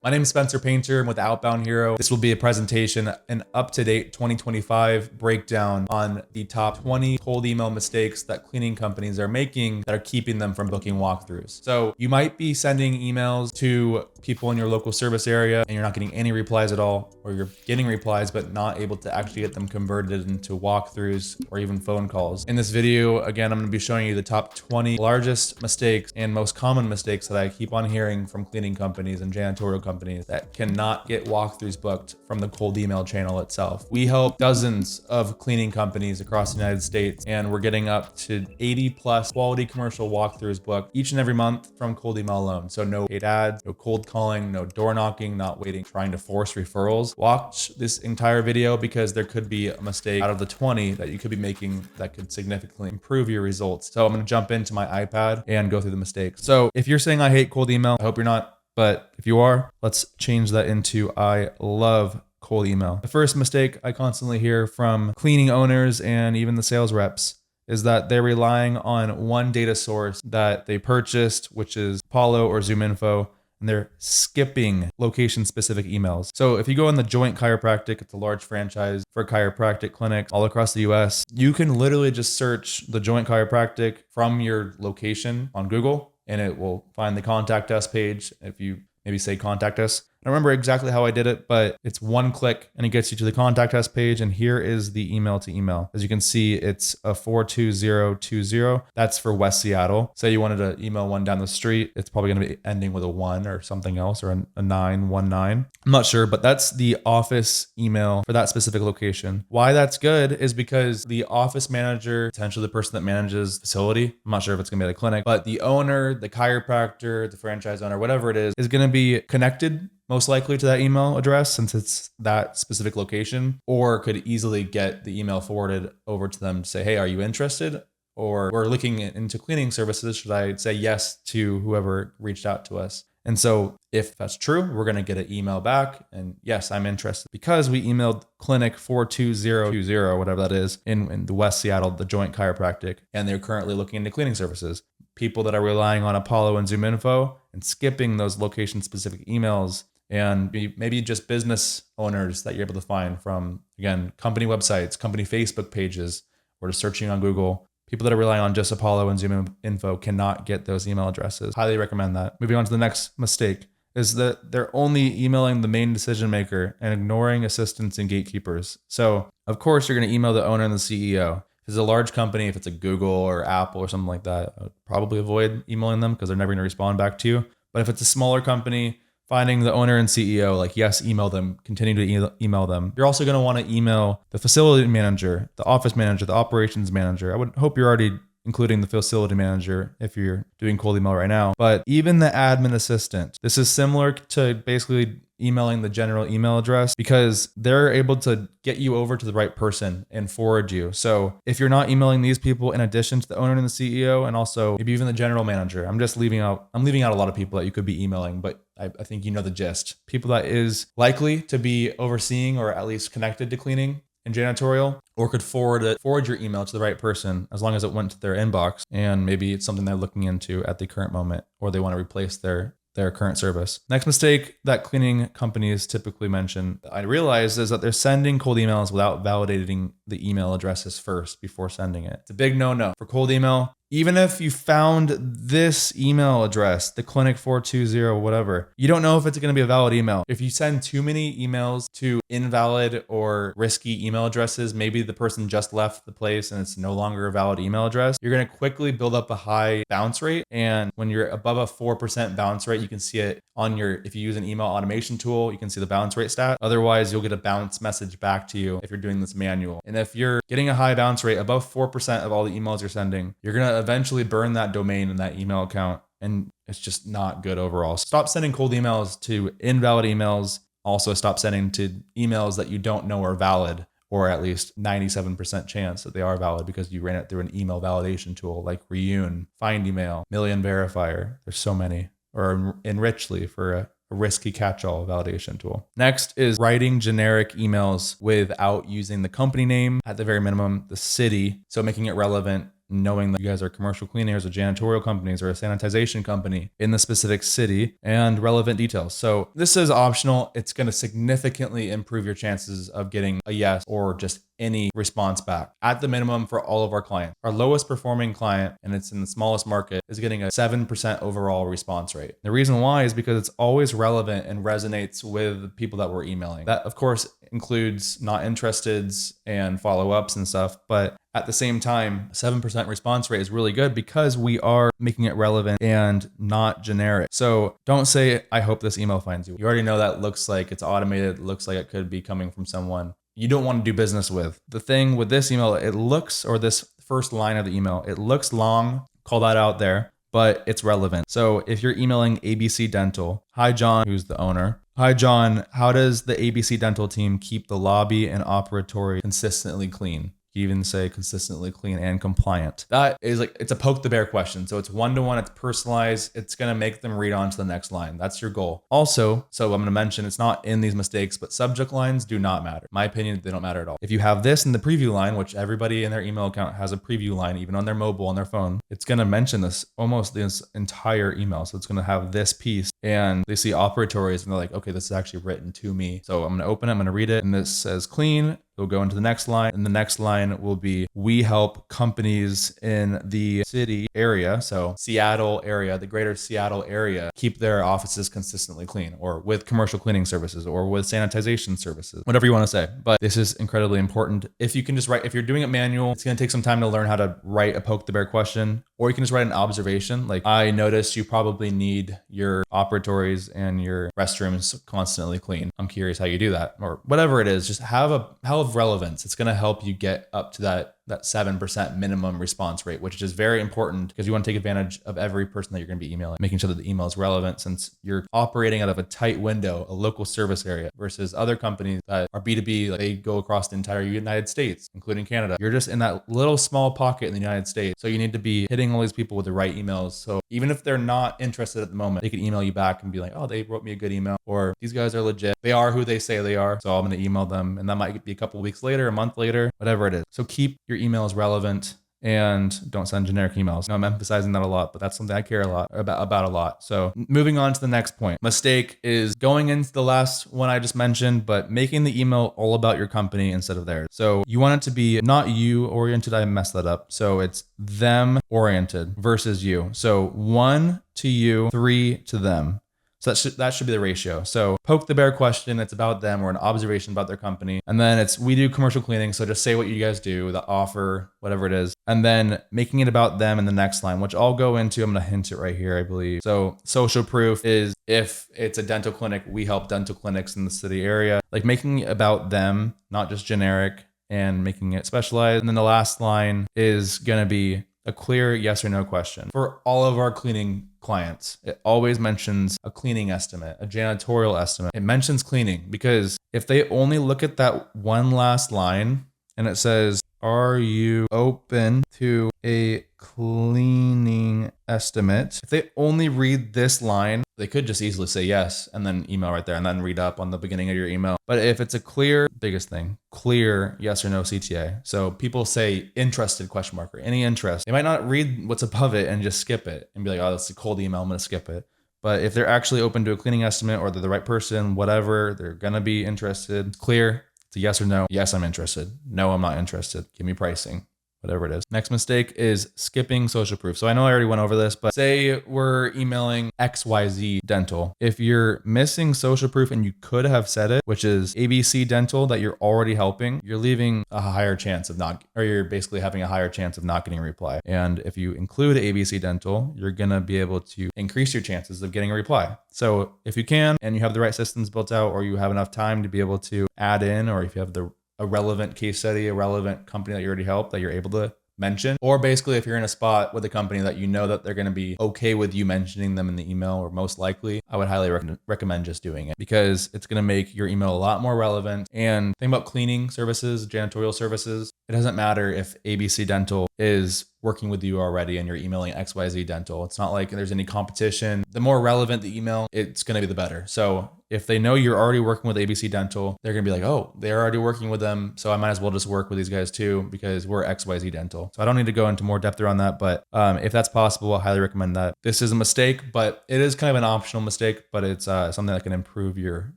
My name is Spencer Painter. I'm with Outbound Hero. This will be a presentation, an up-to-date 2025 breakdown on the top 20 cold email mistakes that cleaning companies are making that are keeping them from booking walkthroughs. So you might be sending emails to people in your local service area and you're not getting any replies at all, or you're getting replies but not able to actually get them converted into walkthroughs or even phone calls. In this video, again, I'm going to be showing you the top 20 largest mistakes and most common mistakes that I keep on hearing from cleaning companies and janitorial companies that cannot get walkthroughs booked from the cold email channel itself. We help dozens of cleaning companies across the United States, and we're getting up to 80 plus quality commercial walkthroughs booked each and every month from cold email alone. So no paid ads, no cold calling, no door knocking, not waiting, trying to force referrals. Watch this entire video because there could be a mistake out of the 20 that you could be making that could significantly improve your results. So I'm going to jump into my iPad and go through the mistakes. So if you're saying I hate cold email, I hope you're not. But if you are, let's change that into I love cold email. The first mistake I constantly hear from cleaning owners and even the sales reps is that they're relying on one data source that they purchased, which is Apollo or ZoomInfo, and they're skipping location-specific emails. So if you go on the Joint Chiropractic, it's a large franchise for chiropractic clinics all across the US, you can literally just search the Joint Chiropractic from your location on Google, and it will find the contact us page. If you maybe say contact us, I don't remember exactly how I did it, but it's one click and it gets you to the contact us page. And here is the email to email. As you can see, it's a 42020. That's for West Seattle. Say you wanted to email one down the street, it's probably going to be ending with a 1 or something else, or a 919. I'm not sure, but that's the office email for that specific location. Why that's good is because the office manager, potentially the person that manages the facility, I'm not sure if it's going to be at a clinic, but the owner, the chiropractor, the franchise owner, whatever it is going to be connected most likely to that email address since it's that specific location, or could easily get the email forwarded over to them to say, hey, are you interested? Or we're looking into cleaning services. Should I say yes to whoever reached out to us? And so if that's true, we're going to get an email back and yes, I'm interested because we emailed clinic 42020, or whatever that is in the West Seattle, the Joint Chiropractic, and they're currently looking into cleaning services. People that are relying on Apollo and ZoomInfo and skipping those location specific emails, and maybe just business owners that you're able to find from, again, company websites, company Facebook pages, or just searching on Google. People that are relying on just Apollo and ZoomInfo cannot get those email addresses. Highly recommend that. Moving on to the next mistake is that they're only emailing the main decision maker and ignoring assistants and gatekeepers. So of course you're going to email the owner and the CEO. If it's a large company, if it's a Google or Apple or something like that, I would probably avoid emailing them because they're never going to respond back to you. But if it's a smaller company, finding the owner and CEO, like yes, email them, continue to email them. You're also going to want to email the facility manager, the office manager, the operations manager. I would hope you're already including the facility manager if you're doing cold email right now. But even the admin assistant, this is similar to basically emailing the general email address because they're able to get you over to the right person and forward you. So if you're not emailing these people in addition to the owner and the CEO, and also maybe even the general manager, I'm leaving out a lot of people that you could be emailing, but I think you know the gist. People that is likely to be overseeing or at least connected to cleaning and janitorial, or could forward your email to the right person as long as it went to their inbox, and maybe it's something they're looking into at the current moment, or they want to replace their current service. Next mistake that cleaning companies typically mention, I realize, is that they're sending cold emails without validating the email addresses first before sending it. It's a big no-no for cold email. Even if you found this email address, the clinic 420, whatever, you don't know if it's going to be a valid email. If you send too many emails to invalid or risky email addresses, maybe the person just left the place and it's no longer a valid email address, you're going to quickly build up a high bounce rate. And when you're above a 4% bounce rate, you can see it on if you use an email automation tool, you can see the bounce rate stat. Otherwise, you'll get a bounce message back to you if you're doing this manual. And if you're getting a high bounce rate above 4% of all the emails you're sending, you're going to eventually burn that domain and that email account. And it's just not good overall. Stop sending cold emails to invalid emails. Also stop sending to emails that you don't know are valid, or at least 97% chance that they are valid because you ran it through an email validation tool like Reune, Find Email, Million Verifier. There's so many. Or Enrichly for a risky catch-all validation tool. Next is writing generic emails without using the company name, at the very minimum, the city. So making it relevant knowing that you guys are commercial cleaners or janitorial companies or a sanitization company in the specific city, and relevant details. So this is optional. It's going to significantly improve your chances of getting a yes or just any response back. At the minimum, for all of our clients, our lowest performing client, and it's in the smallest market, is getting a 7% overall response rate. The reason why is because it's always relevant and resonates with people that we're emailing. That of course includes not interesteds and follow-ups and stuff, but at the same time, 7% response rate is really good because we are making it relevant and not generic. So don't say, I hope this email finds you. You already know that looks like it's automated, looks like it could be coming from someone you don't want to do business with. The thing with this email, or this first line of the email, it looks long, call that out there, but it's relevant. So if you're emailing ABC Dental, hi John, who's the owner. Hi John, how does the ABC Dental team keep the lobby and operatory consistently clean? You even say consistently clean and compliant. That is like, it's a poke the bear question. So it's one-to-one, it's personalized. It's going to make them read on to the next line. That's your goal. Also, so I'm going to mention, it's not in these mistakes, but subject lines do not matter. In my opinion, they don't matter at all. If you have this in the preview line, which everybody in their email account has a preview line, even on their mobile, on their phone, it's going to mention this almost this entire email. So it's going to have this piece, and they see operatories and they're like, okay, this is actually written to me. So I'm going to open it, I'm going to read it, and this says clean. We'll go into the next line, and the next line will be, we help companies in the city area, so Seattle area, the greater Seattle area, keep their offices consistently clean, or with commercial cleaning services, or with sanitization services, whatever you want to say. But this is incredibly important. If you can just write, if you're doing it manual, it's going to take some time to learn how to write a poke the bear question, or you can just write an observation. Like, I noticed you probably need your operatories and your restrooms constantly clean. I'm curious how you do that, or whatever it is. Just have relevance. It's going to help you get up to that 7% minimum response rate, which is very important because you want to take advantage of every person that you're going to be emailing, making sure that the email is relevant, since you're operating out of a tight window, a local service area, versus other companies that are B2B, like they go across the entire United States, including Canada. You're just in that little small pocket in the United States. So you need to be hitting all these people with the right emails. So even if they're not interested at the moment, they can email you back and be like, oh, they wrote me a good email, or these guys are legit. They are who they say they are. So I'm going to email them, and that might be a couple of weeks later, a month later, whatever it is. So keep your emails relevant and don't send generic emails. Now, I'm emphasizing that a lot, but that's something I care a lot about a lot. So moving on to the next point. Mistake is going into the last one I just mentioned, but making the email all about your company instead of theirs. So you want it to be not you oriented. I messed that up. So it's them oriented versus you. So 1 to you, 3 to them. So that should be the ratio. So poke the bear question, it's about them, or an observation about their company. And then it's, we do commercial cleaning. So just say what you guys do, the offer, whatever it is. And then making it about them in the next line, which I'll go into, I'm going to hint it right here, I believe. So social proof is, if it's a dental clinic, we help dental clinics in the city area, like making it about them, not just generic, and making it specialized. And then the last line is going to be a clear yes or no question. For all of our cleaning clients, it always mentions a cleaning estimate, a janitorial estimate. It mentions cleaning because if they only look at that one last line and it says, are you open to a cleaning estimate? If they only read this line, they could just easily say yes and then email right there and then read up on the beginning of your email. But if it's a clear, biggest thing, clear yes or no CTA. So people say interested question mark or any interest. They might not read what's above it and just skip it and be like, oh, that's a cold email, I'm going to skip it. But if they're actually open to a cleaning estimate, or they're the right person, whatever, they're going to be interested. It's clear. It's a yes or no. Yes, I'm interested. No, I'm not interested. Give me pricing. Whatever it is. Next mistake is skipping social proof. So I know I already went over this, but say we're emailing XYZ Dental. If you're missing social proof and you could have said it, which is ABC Dental that you're already helping, you're leaving a higher chance of not, or you're basically having a higher chance of not getting a reply. And if you include ABC Dental, you're going to be able to increase your chances of getting a reply. So if you can, and you have the right systems built out, or you have enough time to be able to add in, or if you have a relevant case study, a relevant company that you already helped that you're able to mention, or basically if you're in a spot with a company that you know that they're going to be okay with you mentioning them in the email, or most likely, I would highly recommend just doing it, because it's going to make your email a lot more relevant. And think about cleaning services, janitorial services. It doesn't matter if ABC Dental is working with you already and you're emailing XYZ Dental. It's not like there's any competition. The more relevant the email, it's going to be the better. So if they know you're already working with ABC Dental, they're going to be like, oh, they're already working with them, so I might as well just work with these guys too because we're XYZ Dental. So I don't need to go into more depth around that, but if that's possible, I highly recommend that. This is a mistake, but it is kind of an optional mistake, but it's something that can improve your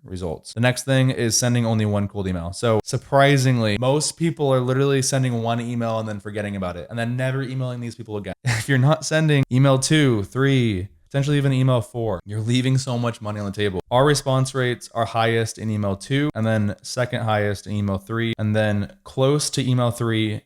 results. The next thing is sending only one cold email. So surprisingly, most people are literally sending one email and then forgetting about it and then never emailing these people again. If you're not sending email 2, 3, potentially even email 4, you're leaving so much money on the table. Our response rates are highest in email 2, and then second highest in email 3, and then close to email 3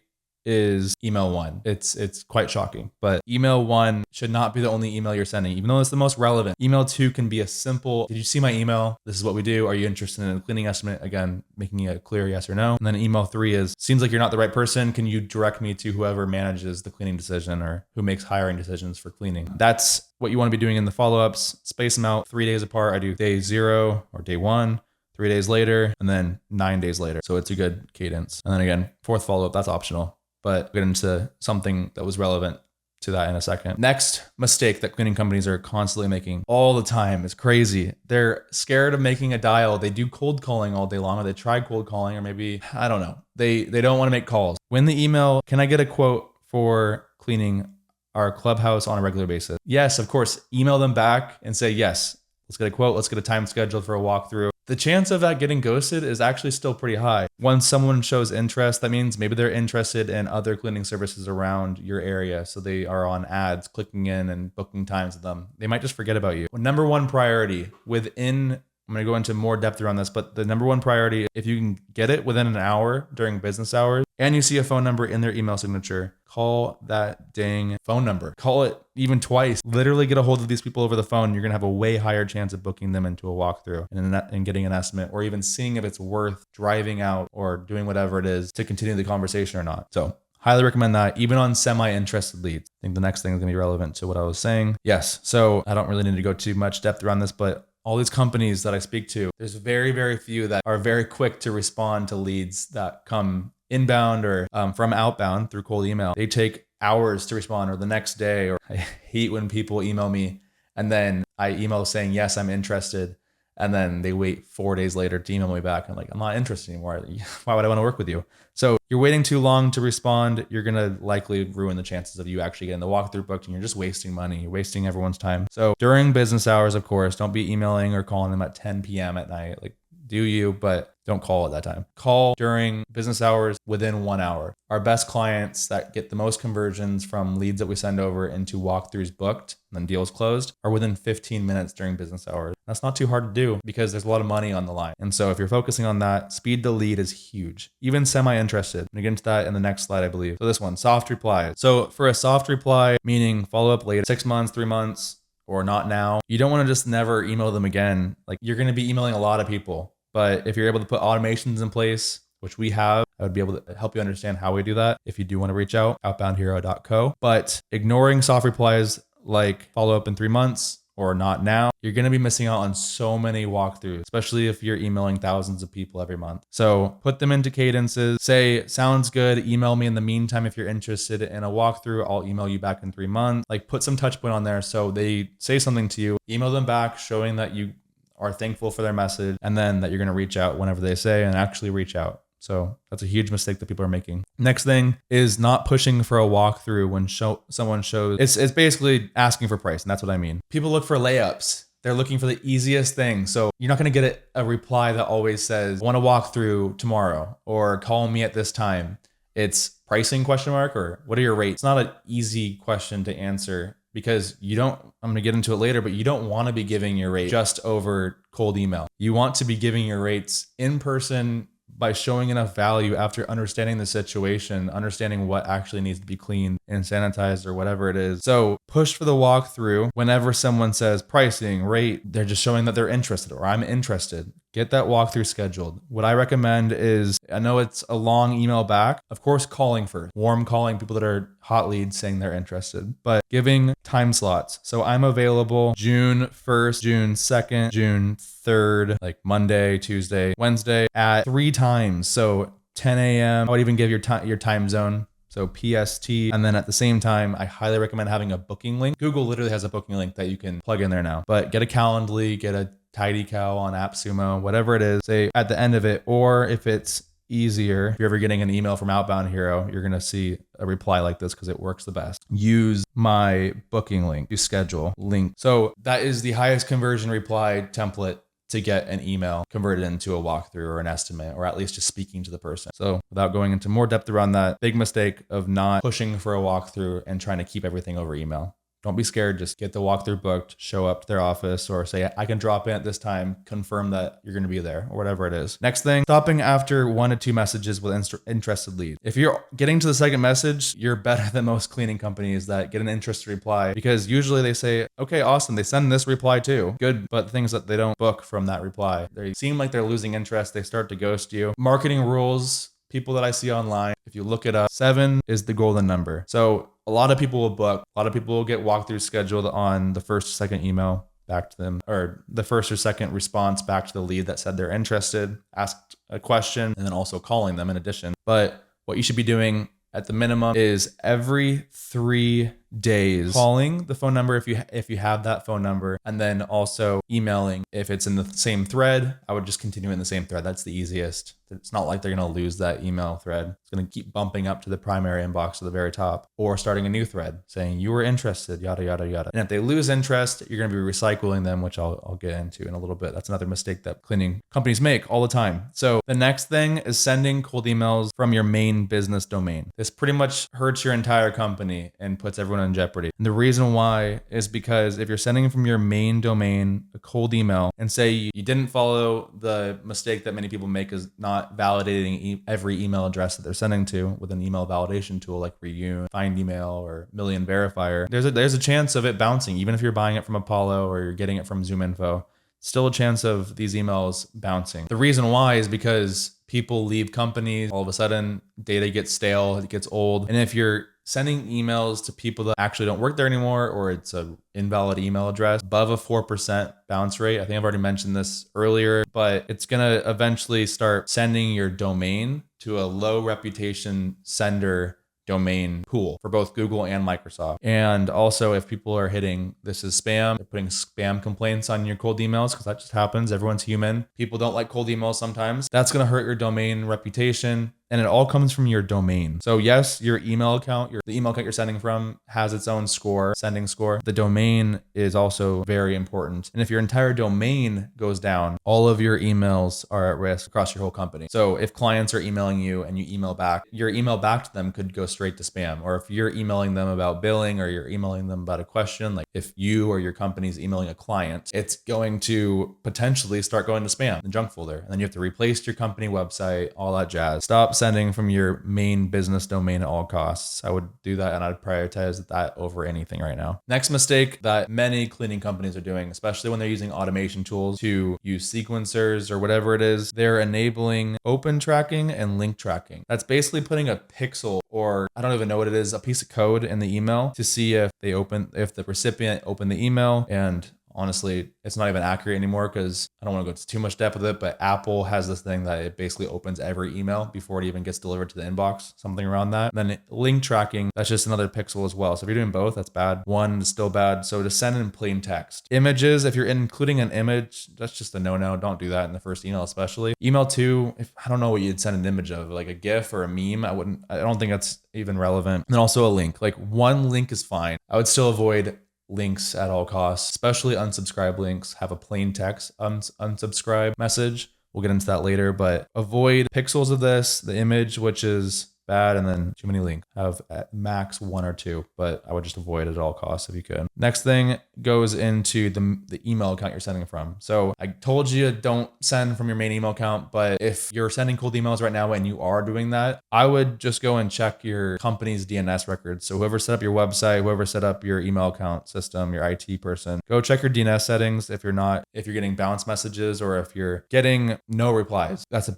is email 1. It's quite shocking, but email 1 should not be the only email you're sending, even though it's the most relevant. Email 2 can be a simple, did you see my email? This is what we do. Are you interested in a cleaning estimate? Again, making it a clear yes or no. And then email 3 is, seems like you're not the right person. Can you direct me to whoever manages the cleaning decision or who makes hiring decisions for cleaning? That's what you want to be doing in the follow-ups. Space them out 3 days apart. I do day 0 or day 1. 3 days later, and then 9 days later. So it's a good cadence. And then again, fourth follow-up, that's optional, but we'll get into something that was relevant to that in a second. Next mistake that cleaning companies are constantly making all the time is crazy. They're scared of making a dial. They do cold calling all day long, or they try cold calling, or maybe, I don't know. They don't want to make calls. When the email, can I get a quote for cleaning our clubhouse on a regular basis? Yes, of course. Email them back and say, yes, let's get a quote. Let's get a time scheduled for a walkthrough. The chance of that getting ghosted is actually still pretty high. Once someone shows interest, that means maybe they're interested in other cleaning services around your area. So they are on ads, clicking in and booking times with them. They might just forget about you. Number one priority within, I'm going to go into more depth around this, but the number one priority, if you can get it within an hour during business hours and you see a phone number in their email signature, call that dang phone number. Call it even twice. Literally get a hold of these people over the phone. You're going to have a way higher chance of booking them into a walkthrough and getting an estimate, or even seeing if it's worth driving out or doing whatever it is to continue the conversation or not. So highly recommend that, even on semi-interested leads. I think the next thing is going to be relevant to what I was saying. Yes. So I don't really need to go too much depth around this, but all these companies that I speak to, there's very, very few that are very quick to respond to leads that come inbound or from outbound through cold email. They take hours to respond, or the next day. Or I hate when people email me and then I email saying, yes, I'm interested. And then they wait 4 days later to email me back. I'm like, I'm not interested anymore. Why would I want to work with you? So you're waiting too long to respond. You're going to likely ruin the chances of you actually getting the walkthrough booked, and you're just wasting money. You're wasting everyone's time. So during business hours, of course, don't be emailing or calling them at 10 p.m. at night. Like, do you, but don't call at that time. Call during business hours within 1 hour. Our best clients that get the most conversions from leads that we send over into walkthroughs booked and then deals closed are within 15 minutes during business hours. That's not too hard to do because there's a lot of money on the line. And so if you're focusing on that, speed to lead is huge, even semi-interested. And get into that in the next slide, I believe. So this one, soft replies. So for a soft reply, meaning follow up later, 6 months, 3 months, or not now, you don't want to just never email them again. Like, you're going to be emailing a lot of people. But if you're able to put automations in place, which we have, I would be able to help you understand how we do that if you do want to reach out, outboundhero.co. But ignoring soft replies like follow up in 3 months or not now, you're going to be missing out on so many walkthroughs, especially if you're emailing thousands of people every month. So put them into cadences. Say, sounds good. Email me in the meantime if you're interested in a walkthrough. I'll email you back in 3 months. Like, put some touch point on there so they say something to you. Email them back showing that you are thankful for their message, and then that you're going to reach out whenever they say, and actually reach out. So that's a huge mistake that people are making. Next thing is not pushing for a walkthrough when someone shows. It's basically asking for price, and that's what I mean. People look for layups. They're looking for the easiest thing. So you're not going to get a reply that always says, I want to walk through tomorrow, or call me at this time. It's pricing ? Or what are your rates? It's not an easy question to answer, because you don't, I'm going to get into it later, but you don't want to be giving your rate just over cold email. You want to be giving your rates in person by showing enough value after understanding the situation, understanding what actually needs to be cleaned and sanitized or whatever it is. So push for the walkthrough. Whenever someone says pricing, rate, they're just showing that they're interested, or I'm interested. Get that walkthrough scheduled. What I recommend is, I know it's a long email back, of course, calling first, warm calling people that are hot leads saying they're interested, but giving time slots. So I'm available June 1st, June 2nd, June 3rd, like Monday, Tuesday, Wednesday at 3 times. So 10 a.m. I would even give your time zone. So PST. And then at the same time, I highly recommend having a booking link. Google literally has a booking link that you can plug in there now, but get a Calendly, get a TidyCal on AppSumo, whatever it is, say at the end of it, or if it's easier, if you're ever getting an email from Outbound Hero, you're going to see a reply like this because it works the best. Use my booking link to schedule link. So that is the highest conversion reply template to get an email converted into a walkthrough or an estimate, or at least just speaking to the person. So without going into more depth around that, big mistake of not pushing for a walkthrough and trying to keep everything over email. Don't be scared. Just get the walkthrough booked, show up to their office, or say, I can drop in at this time, confirm that you're going to be there, or whatever it is. Next thing, stopping after 1 to 2 messages with interested lead. If you're getting to the second message, you're better than most cleaning companies that get an interested reply, because usually they say, okay, awesome. They send this reply too. Good. But things that they don't book from that reply, they seem like they're losing interest. They start to ghost you. Marketing rules, people that I see online, if you look it up, 7 is the golden number. So a lot of people will book, a lot of people will get walkthroughs scheduled on the first or second email back to them, or the first or second response back to the lead that said they're interested, asked a question, and then also calling them in addition. But what you should be doing at the minimum is every 3 days calling the phone number if you have that phone number, and then also emailing. If it's in the same thread, I would just continue in the same thread. That's the easiest. It's not like they're going to lose that email thread. It's going to keep bumping up to the primary inbox at the very top, or starting a new thread saying you were interested, yada, yada, yada. And if they lose interest, you're going to be recycling them, which I'll get into in a little bit. That's another mistake that cleaning companies make all the time. So the next thing is sending cold emails from your main business domain. This pretty much hurts your entire company and puts everyone in jeopardy. And the reason why is because if you're sending from your main domain a cold email, and say you didn't follow the mistake that many people make is not validating every email address that they're sending to with an email validation tool like Reune, Find Email, or Million Verifier, there's a chance of it bouncing. Even if you're buying it from Apollo or you're getting it from ZoomInfo, still a chance of these emails bouncing. The reason why is because people leave companies, all of a sudden data gets stale, it gets old. And if you're sending emails to people that actually don't work there anymore, or it's an invalid email address, above a 4% bounce rate. I think I've already mentioned this earlier, but it's going to eventually start sending your domain to a low reputation sender domain pool for both Google and Microsoft. And also, if people are hitting this is spam, they're putting spam complaints on your cold emails, because that just happens. Everyone's human. People don't like cold emails sometimes. That's going to hurt your domain reputation. And it all comes from your domain. So yes, your email account, the email account you're sending from has its own score, sending score. The domain is also very important. And if your entire domain goes down, all of your emails are at risk across your whole company. So if clients are emailing you and you email back, your email back to them could go straight to spam. Or if you're emailing them about billing, or you're emailing them about a question, like if you or your company's emailing a client, it's going to potentially start going to spam, the junk folder. And then you have to replace your company website, all that jazz. Stop sending from your main business domain at all costs. I would do that, and I'd prioritize that over anything right now. Next mistake that many cleaning companies are doing, especially when they're using automation tools to use sequencers or whatever it is, they're enabling open tracking and link tracking. That's basically putting a pixel, or I don't even know what it is, a piece of code in the email to see if the recipient opened the email. And honestly, it's not even accurate anymore, because I don't want to go into too much depth with it, but Apple has this thing that it basically opens every email before it even gets delivered to the inbox, something around that. And then link tracking, that's just another pixel as well. So if you're doing both, that's bad. One is still bad. So to send in plain text. Images, if you're including an image, that's just a no-no. Don't do that in the first email, especially. Email 2, I don't know what you'd send an image of, like a GIF or a meme. I don't think that's even relevant. And then also a link. Like one link is fine. I would still avoid links at all costs, especially unsubscribe links. Have a plain text unsubscribe message. We'll get into that later, but avoid pixels of this, the image, which is bad, and then too many links. Have at max 1 or 2, but I would just avoid it at all costs if you could. Next thing goes into the email account you're sending from. So I told you don't send from your main email account, but if you're sending cold emails right now and you are doing that, I would just go and check your company's DNS records. So whoever set up your website, whoever set up your email account system, your IT person, go check your DNS settings. If you're getting bounce messages, or if you're getting no replies, that's a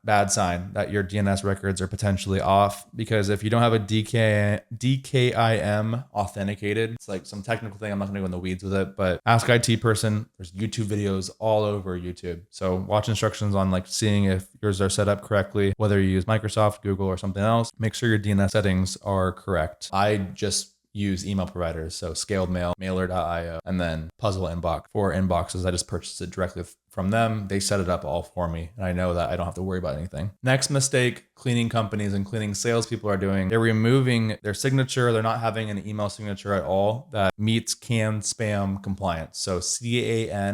bad sign that your DNS records are potentially off. Because if you don't have a DKIM authenticated, it's like some technical thing. I'm not going to go in the weeds with it, but ask IT person. There's YouTube videos all over YouTube. So watch instructions on like seeing if yours are set up correctly, whether you use Microsoft, Google, or something else. Make sure your DNS settings are correct. I just use email providers. So Scaled Mail, Mailer.io, and then Puzzle Inbox. For inboxes, I just purchased it directly from them. They set it up all for me, and I know that I don't have to worry about anything. Next mistake cleaning companies and cleaning salespeople are doing, they're removing their signature. They're not having an email signature at all that meets CAN spam compliance. So CAN-SPAM,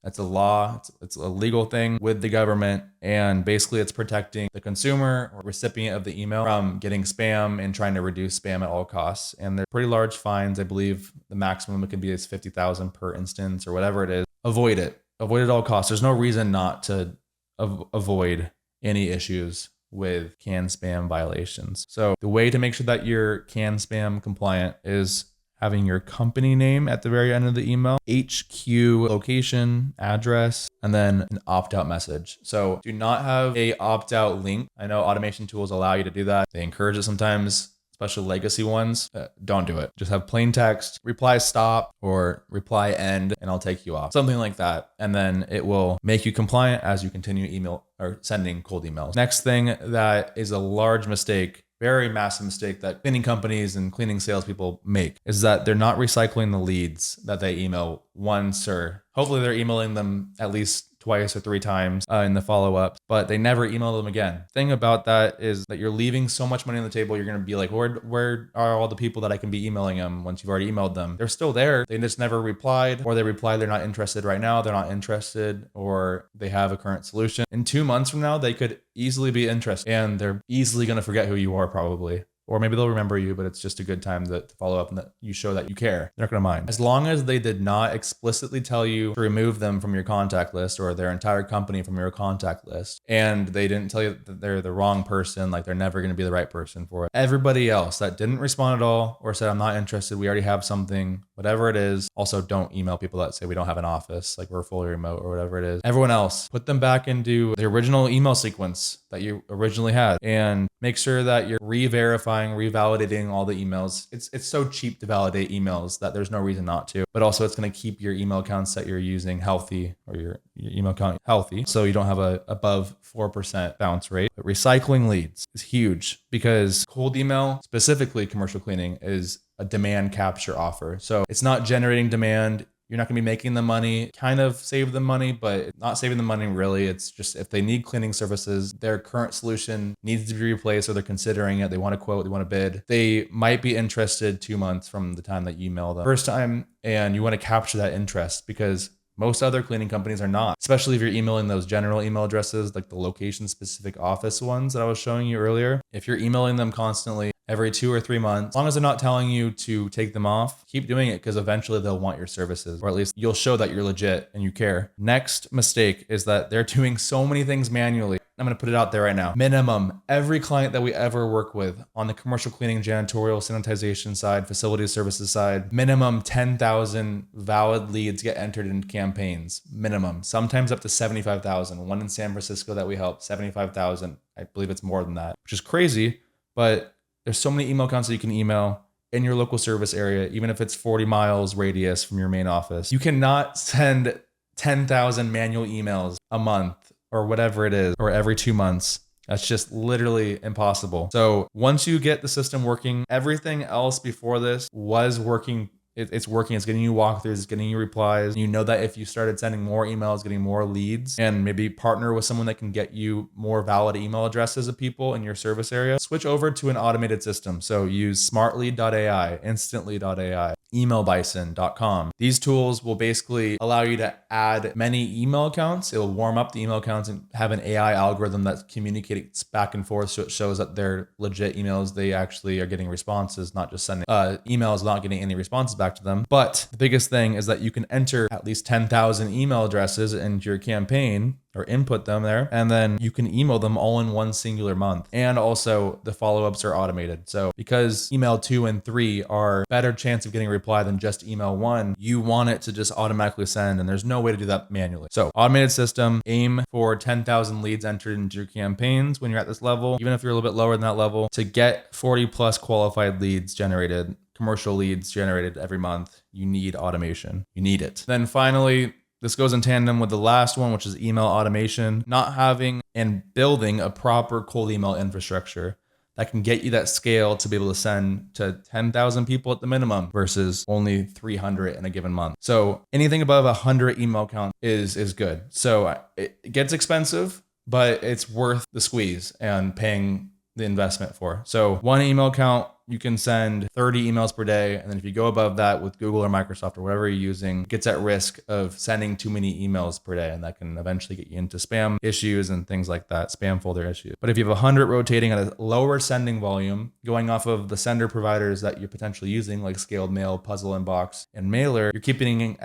that's a law, it's a legal thing with the government, and basically it's protecting the consumer or recipient of the email from getting spam and trying to reduce spam at all costs. And they're pretty large fines. I believe the maximum it can be is $50,000 per instance or whatever it is. Avoid it. Avoid it at all costs. There's no reason not to avoid any issues with CAN spam violations. So the way to make sure that you're CAN spam compliant is having your company name at the very end of the email, HQ location, address, and then an opt-out message. So do not have a opt-out link. I know automation tools allow you to do that. They encourage it sometimes, especially legacy ones. Don't do it. Just have plain text, reply stop or reply end, and I'll take you off. Something like that. And then it will make you compliant as you continue email or sending cold emails. Next thing that is a large mistake, very massive mistake that cleaning companies and cleaning salespeople make is that they're not recycling the leads that they email once, or hopefully they're emailing them at least twice or 3 times in the follow-ups, but they never email them again. Thing about that is that you're leaving so much money on the table. You're going to be like, where are all the people that I can be emailing them once you've already emailed them? They're still there. They just never replied, or they replied they're not interested right now. They're not interested, or they have a current solution. In 2 months from now, they could easily be interested, and they're easily going to forget who you are probably. Or maybe they'll remember you, but it's just a good time to follow up and that you show that you care. They're not going to mind. As long as they did not explicitly tell you to remove them from your contact list or their entire company from your contact list, and they didn't tell you that they're the wrong person, like they're never going to be the right person for it. Everybody else that didn't respond at all or said, I'm not interested, we already have something, whatever it is. Also, don't email people that say we don't have an office, like we're fully remote or whatever it is. Everyone else, put them back into the original email sequence that you originally had, and make sure that you're re-verifying, revalidating all the emails. It's so cheap to validate emails that there's no reason not to, but also it's going to keep your email accounts that you're using healthy, or your email account healthy, so you don't have a above 4% bounce rate. But recycling leads is huge, because cold email, specifically commercial cleaning, is a demand capture offer. So it's not generating demand. You're not going to be making the money, kind of save them money, but not saving the money really. It's just if they need cleaning services, their current solution needs to be replaced, or they're considering it, they want to quote, they want to bid, they might be interested 2 months from the time that you email them first time, and you want to capture that interest, because most other cleaning companies are not, especially if you're emailing those general email addresses, like the location specific office ones that I was showing you earlier. If you're emailing them constantly every 2 or 3 months, as long as they're not telling you to take them off, keep doing it, because eventually they'll want your services, or at least you'll show that you're legit and you care. Next mistake is that they're doing so many things manually. I'm going to put it out there right now. Minimum, every client that we ever work with on the commercial cleaning, janitorial, sanitization side, facility services side, minimum 10,000 valid leads get entered into campaigns. Minimum, sometimes up to 75,000. One in San Francisco that we helped, 75,000. I believe it's more than that, which is crazy, but there's so many email accounts that you can email in your local service area, even if it's 40 miles radius from your main office. You cannot send 10,000 manual emails a month or whatever it is, or every 2 months. That's just literally impossible. So once you get the system working, everything else before this was working. It's working. It's getting you walkthroughs, it's getting you replies. You know that if you started sending more emails, getting more leads, and maybe partner with someone that can get you more valid email addresses of people in your service area, switch over to an automated system. So use smartlead.ai, instantly.ai, emailbison.com. These tools will basically allow you to add many email accounts. It'll warm up the email accounts and have an AI algorithm that communicates back and forth, so it shows that they're legit emails. They actually are getting responses, not just sending emails, not getting any responses back to them. But the biggest thing is that you can enter at least 10,000 email addresses into your campaign, or input them there, and then you can email them all in one singular month. And also the follow-ups are automated. So because email 2 and 3 are better chance of getting a reply than just email 1, you want it to just automatically send, and there's no way to do that manually. So automated system, aim for 10,000 leads entered into your campaigns when you're at this level, even if you're a little bit lower than that level, to get 40 plus qualified leads generated, commercial leads generated every month. You need automation. You need it. Then finally, this goes in tandem with the last one, which is email automation. Not having and building a proper cold email infrastructure that can get you that scale to be able to send to 10,000 people at the minimum versus only 300 in a given month. So anything above 100 email count is good. So it gets expensive, but it's worth the squeeze and paying the investment for. So one email count, you can send 30 emails per day. And then if you go above that with Google or Microsoft or whatever you're using, it gets at risk of sending too many emails per day. And that can eventually get you into spam issues and things like that, spam folder issues. But if you have 100 rotating at a lower sending volume, going off of the sender providers that you're potentially using, like Scaled Mail, Puzzle Inbox, and Mailer, you're keeping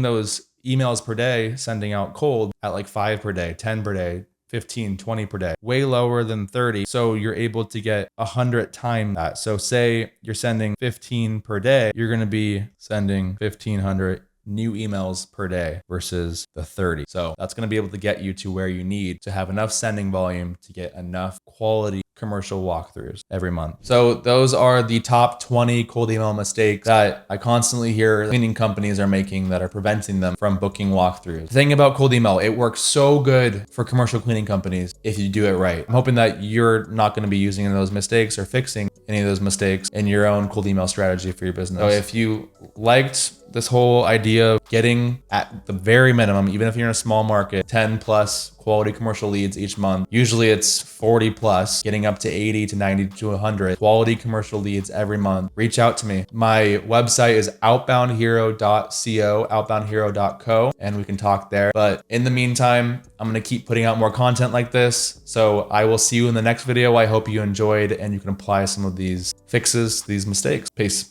those emails per day, sending out cold at like 5 per day, 10 per day, 15, 20 per day, way lower than 30. So you're able to get 100 times that. So say you're sending 15 per day, you're going to be sending 1,500 new emails per day versus the 30. So that's going to be able to get you to where you need to have enough sending volume to get enough quality commercial walkthroughs every month. So those are the top 20 cold email mistakes that I constantly hear cleaning companies are making that are preventing them from booking walkthroughs. The thing about cold email, it works so good for commercial cleaning companies if you do it right. I'm hoping that you're not going to be using those mistakes or fixing any of those mistakes in your own cold email strategy for your business. So if you liked this whole idea of getting at the very minimum, even if you're in a small market, 10 plus quality commercial leads each month. Usually it's 40 plus, getting up to 80 to 90 to 100 quality commercial leads every month. Reach out to me. My website is outboundhero.co, outboundhero.co, and we can talk there. But in the meantime, I'm going to keep putting out more content like this. So I will see you in the next video. I hope you enjoyed and you can apply some of these fixes, these mistakes. Peace.